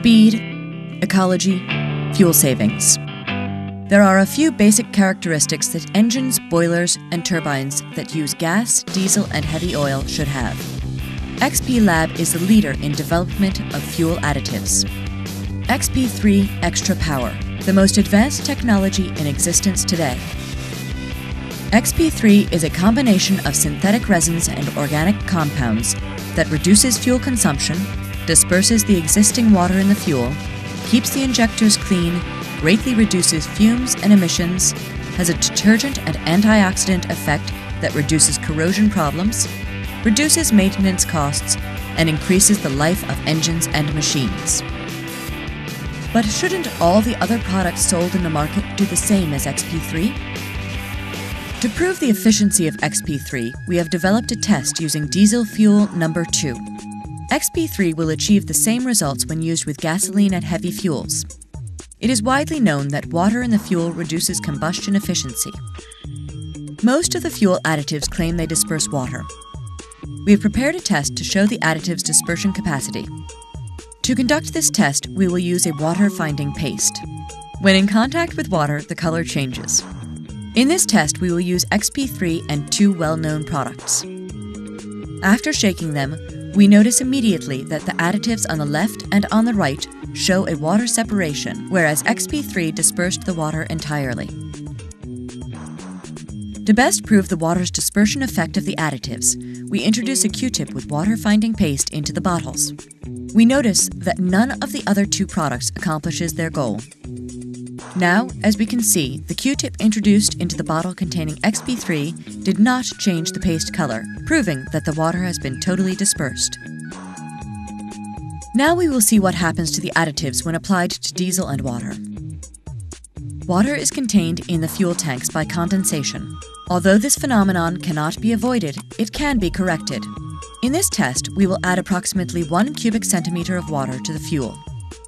speed, ecology, fuel savings. There are a few basic characteristics that engines, boilers, and turbines that use gas, diesel, and heavy oil should have. XP Lab is the leader in development of fuel additives. Xp3 Extra Power, the most advanced technology in existence today. Xp3 is a combination of synthetic resins and organic compounds that reduces fuel consumption, disperses the existing water in the fuel, keeps the injectors clean, greatly reduces fumes and emissions, has a detergent and antioxidant effect that reduces corrosion problems, reduces maintenance costs, and increases the life of engines and machines. But shouldn't all the other products sold in the market do the same as Xp3? To prove the efficiency of Xp3, we have developed a test using diesel fuel number 2. Xp3 will achieve the same results when used with gasoline and heavy fuels. It is widely known that water in the fuel reduces combustion efficiency. Most of the fuel additives claim they disperse water. We have prepared a test to show the additive's dispersion capacity. To conduct this test, we will use a water-finding paste. When in contact with water, the color changes. In this test, we will use Xp3 and 2 well-known products. After shaking them, we notice immediately that the additives on the left and on the right show a water separation, whereas Xp3 dispersed the water entirely. To best prove the water's dispersion effect of the additives, we introduce a Q-tip with water-finding paste into the bottles. We notice that none of the other 2 products accomplishes their goal. Now, as we can see, the Q-tip introduced into the bottle containing Xp3 did not change the paste color, proving that the water has been totally dispersed. Now we will see what happens to the additives when applied to diesel and water. Water is contained in the fuel tanks by condensation. Although this phenomenon cannot be avoided, it can be corrected. In this test, we will add approximately 1 cubic centimeter of water to the fuel.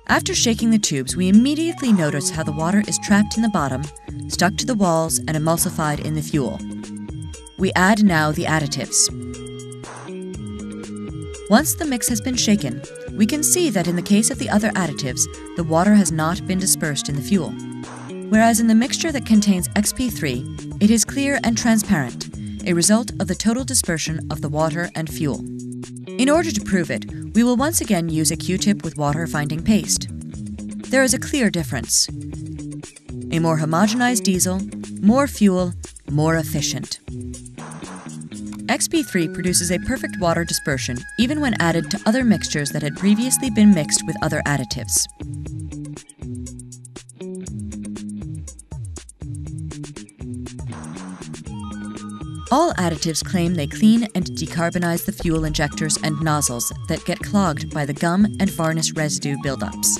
After shaking the tubes, we immediately notice how the water is trapped in the bottom, stuck to the walls, and emulsified in the fuel. We add now the additives. Once the mix has been shaken, we can see that in the case of the other additives, the water has not been dispersed in the fuel. Whereas in the mixture that contains Xp3, it is clear and transparent, a result of the total dispersion of the water and fuel. In order to prove it, we will once again use a Q-tip with water-finding paste. There is a clear difference. A more homogenized diesel, more fuel, more efficient. Xp3 produces a perfect water dispersion even when added to other mixtures that had previously been mixed with other additives. All additives claim they clean and decarbonize the fuel injectors and nozzles that get clogged by the gum and varnish residue buildups.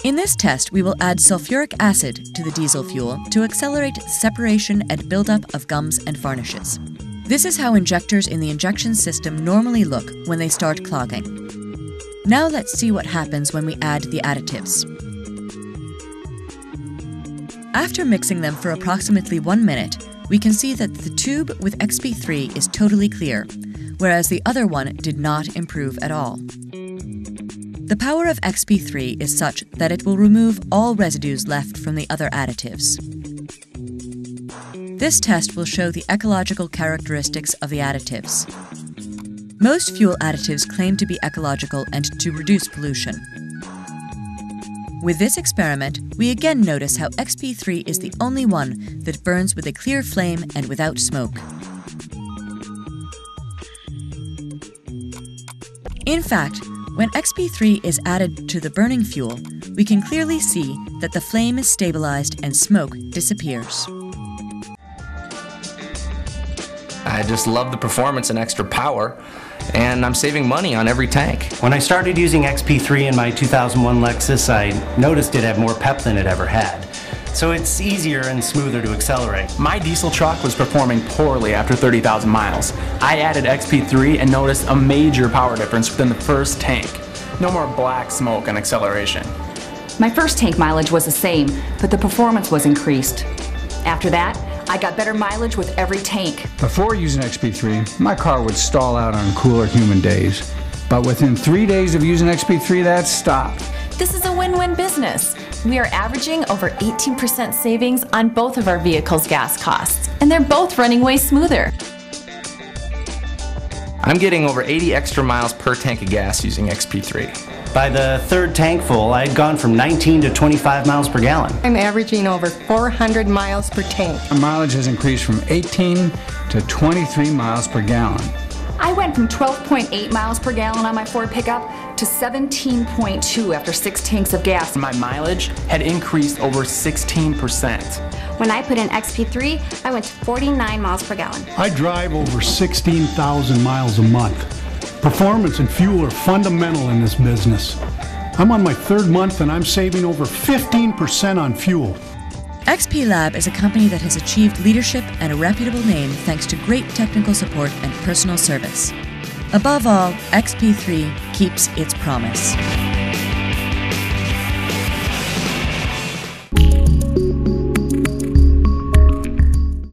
In this test, we will add sulfuric acid to the diesel fuel to accelerate the separation and buildup of gums and varnishes. This is how injectors in the injection system normally look when they start clogging. Now let's see what happens when we add the additives. After mixing them for approximately 1 minute, we can see that the tube with Xp3 is totally clear, whereas the other one did not improve at all. The power of Xp3 is such that it will remove all residues left from the other additives. This test will show the ecological characteristics of the additives. Most fuel additives claim to be ecological and to reduce pollution. With this experiment, we again notice how Xp3 is the only one that burns with a clear flame and without smoke. In fact, when Xp3 is added to the burning fuel, we can clearly see that the flame is stabilized and smoke disappears. I just love the performance and extra power, and I'm saving money on every tank. When I started using Xp3 in my 2001 Lexus, I noticed it had more pep than it ever had. So it's easier and smoother to accelerate. My diesel truck was performing poorly after 30,000 miles. I added Xp3 and noticed a major power difference within the first tank. No more black smoke and acceleration. My first tank mileage was the same, but the performance was increased. After that, I got better mileage with every tank. Before using Xp3, my car would stall out on cooler, humid days. But within 3 days of using Xp3, that stopped. This is a win-win business. We are averaging over 18% savings on both of our vehicles' gas costs, and they're both running way smoother. I'm getting over 80 extra miles per tank of gas using XP3. By the third tank full, I had gone from 19 to 25 miles per gallon. I'm averaging over 400 miles per tank. My mileage has increased from 18 to 23 miles per gallon. I went from 12.8 miles per gallon on my Ford pickup to 17.2 after 6 tanks of gas. My mileage had increased over 16%. When I put in XP3, I went to 49 miles per gallon. I drive over 16,000 miles a month. Performance and fuel are fundamental in this business. I'm on my third month and I'm saving over 15% on fuel. XP Lab is a company that has achieved leadership and a reputable name thanks to great technical support and personal service. Above all, XP3 keeps its promise.